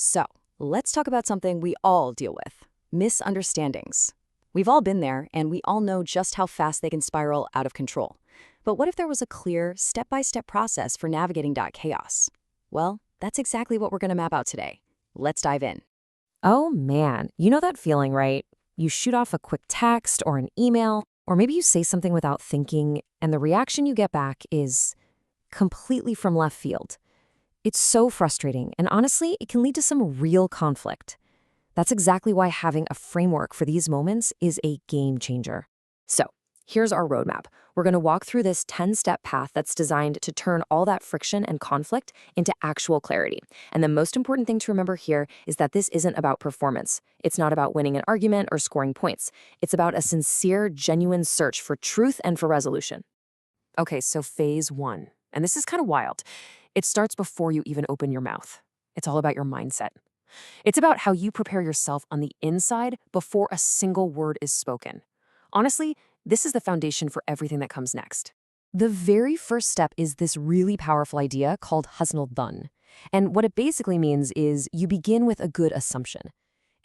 So, let's talk about something we all deal with: misunderstandings. We've all been there, and we all know just how fast they can spiral out of control. But what if there was a clear, step-by-step process for navigating that chaos? Well, that's exactly what we're going to map out today. Let's dive in. Oh man, you know that feeling, right? You shoot off a quick text or an email, or maybe you say something without thinking, and the reaction you get back is completely from left field. It's so frustrating, and honestly, it can lead to some real conflict. That's exactly why having a framework for these moments is a game changer. So, here's our roadmap. We're going to walk through this 10-step path that's designed to turn all that friction and conflict into actual clarity. And the most important thing to remember here is that this isn't about performance. It's not about winning an argument or scoring points. It's about a sincere, genuine search for truth and for resolution. Okay, so phase 1. And this is kind of wild. It starts before you even open your mouth. It's all about your mindset. It's about how you prepare yourself on the inside before a single word is spoken. Honestly, this is the foundation for everything that comes next. The very first step is this really powerful idea called husnul-dhan. And what it basically means is you begin with a good assumption.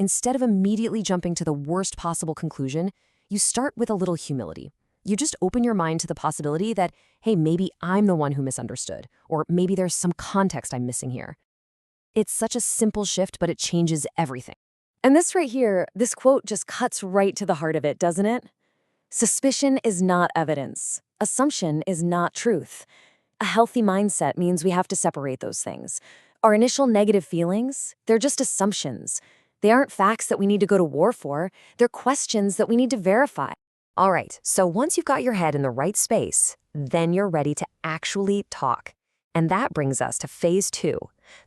Instead of immediately jumping to the worst possible conclusion, you start with a little humility. You just open your mind to the possibility that, hey, maybe I'm the one who misunderstood, or maybe there's some context I'm missing here. It's such a simple shift, but it changes everything. And this right here, this quote just cuts right to the heart of it, doesn't it? Suspicion is not evidence. Assumption is not truth. A healthy mindset means we have to separate those things. Our initial negative feelings, they're just assumptions. They aren't facts that we need to go to war for. They're questions that we need to verify. All right, so once you've got your head in the right space, then you're ready to actually talk. And that brings us to phase 2,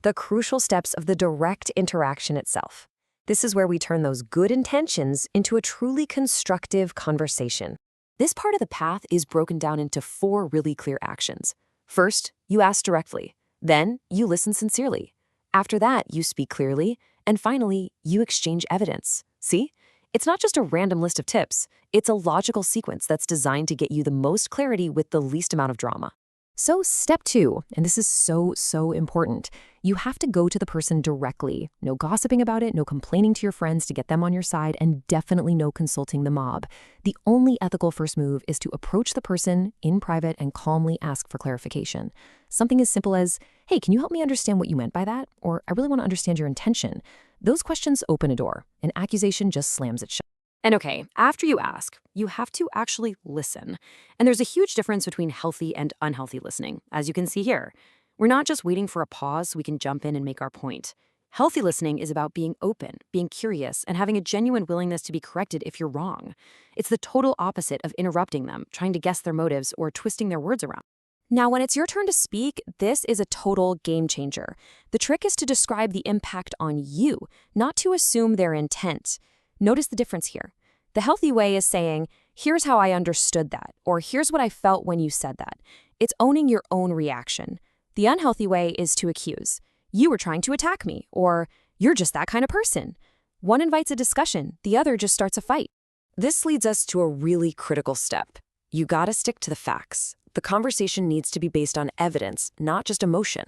the crucial steps of the direct interaction itself. This is where we turn those good intentions into a truly constructive conversation. This part of the path is broken down into 4 really clear actions. First, you ask directly. Then, you listen sincerely. After that, you speak clearly. And finally, you exchange evidence. See? It's not just a random list of tips. It's a logical sequence that's designed to get you the most clarity with the least amount of drama. So step 2, and this is so important, you have to go to the person directly. No gossiping about it, no complaining to your friends to get them on your side, and definitely no consulting the mob. The only ethical first move is to approach the person in private and calmly ask for clarification. Something as simple as, hey, can you help me understand what you meant by that? Or I really want to understand your intention. Those questions open a door. An accusation just slams it shut. And okay, after you ask, you have to actually listen. And there's a huge difference between healthy and unhealthy listening, as you can see here. We're not just waiting for a pause so we can jump in and make our point. Healthy listening is about being open, being curious, and having a genuine willingness to be corrected if you're wrong. It's the total opposite of interrupting them, trying to guess their motives, or twisting their words around. Now, when it's your turn to speak, this is a total game changer. The trick is to describe the impact on you, not to assume their intent. Notice the difference here. The healthy way is saying, here's how I understood that, or here's what I felt when you said that. It's owning your own reaction. The unhealthy way is to accuse. You were trying to attack me, or you're just that kind of person. One invites a discussion, the other just starts a fight. This leads us to a really critical step. You gotta stick to the facts. The conversation needs to be based on evidence, not just emotion.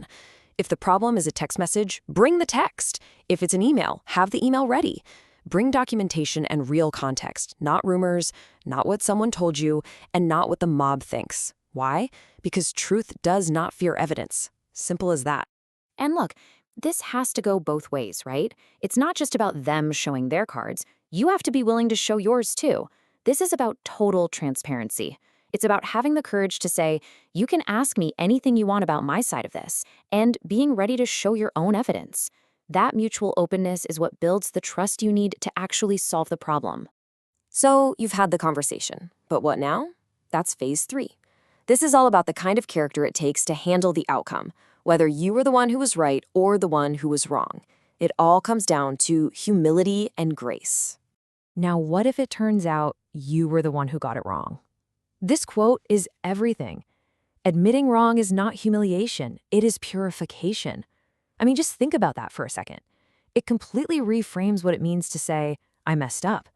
If the problem is a text message, bring the text. If it's an email, have the email ready. Bring documentation and real context, not rumors, not what someone told you, and not what the mob thinks. Why? Because truth does not fear evidence. Simple as that. And look, this has to go both ways, right? It's not just about them showing their cards. You have to be willing to show yours too. This is about total transparency. It's about having the courage to say, you can ask me anything you want about my side of this, and being ready to show your own evidence. That mutual openness is what builds the trust you need to actually solve the problem. So you've had the conversation, but what now? That's phase 3. This is all about the kind of character it takes to handle the outcome, whether you were the one who was right or the one who was wrong. It all comes down to humility and grace. Now, what if it turns out you were the one who got it wrong? This quote is everything. Admitting wrong is not humiliation, it is purification. I mean, just think about that for a second. It completely reframes what it means to say, I messed up.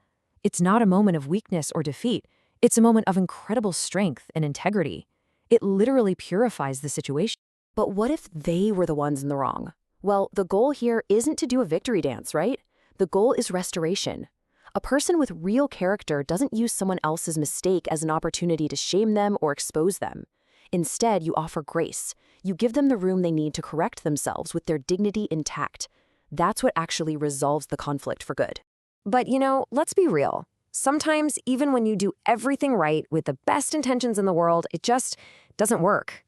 It's not a moment of weakness or defeat. It's a moment of incredible strength and integrity. It literally purifies the situation. But what if they were the ones in the wrong? Well, the goal here isn't to do a victory dance, right? The goal is restoration. A person with real character doesn't use someone else's mistake as an opportunity to shame them or expose them. Instead, you offer grace. You give them the room they need to correct themselves with their dignity intact. That's what actually resolves the conflict for good. But, let's be real. Sometimes, even when you do everything right with the best intentions in the world, it just doesn't work.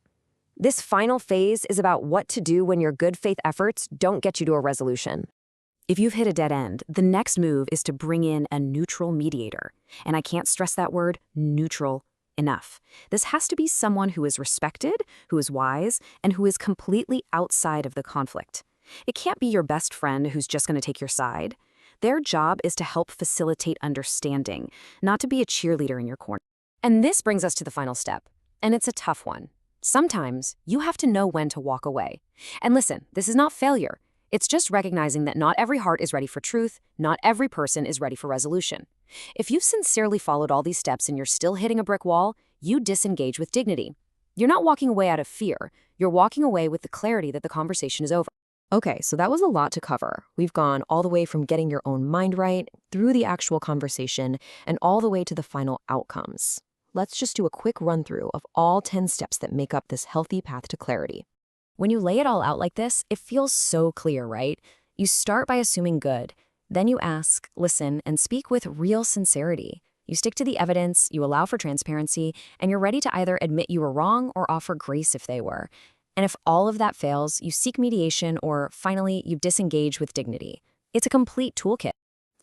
This final phase is about what to do when your good faith efforts don't get you to a resolution. If you've hit a dead end, the next move is to bring in a neutral mediator. And I can't stress that word, neutral, enough. This has to be someone who is respected, who is wise, and who is completely outside of the conflict. It can't be your best friend who's just going to take your side. Their job is to help facilitate understanding, not to be a cheerleader in your corner. And this brings us to the final step, and it's a tough one. Sometimes you have to know when to walk away. And listen, this is not failure. It's just recognizing that not every heart is ready for truth, not every person is ready for resolution. If you've sincerely followed all these steps and you're still hitting a brick wall, you disengage with dignity. You're not walking away out of fear. You're walking away with the clarity that the conversation is over. Okay, so that was a lot to cover. We've gone all the way from getting your own mind right, through the actual conversation, and all the way to the final outcomes. Let's just do a quick run-through of all 10 steps that make up this healthy path to clarity. When you lay it all out like this, it feels so clear, right? You start by assuming good. Then you ask, listen, and speak with real sincerity. You stick to the evidence, you allow for transparency, and you're ready to either admit you were wrong or offer grace if they were. And if all of that fails, you seek mediation or, finally, you disengage with dignity. It's a complete toolkit.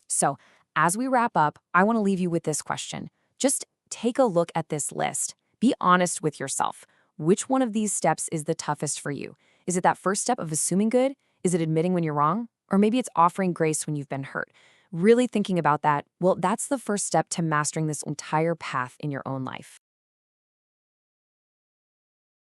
So, as we wrap up, I want to leave you with this question. Just take a look at this list. Be honest with yourself. Which one of these steps is the toughest for you? Is it that first step of assuming good? Is it admitting when you're wrong? Or maybe it's offering grace when you've been hurt. Really thinking about that, well, that's the first step to mastering this entire path in your own life.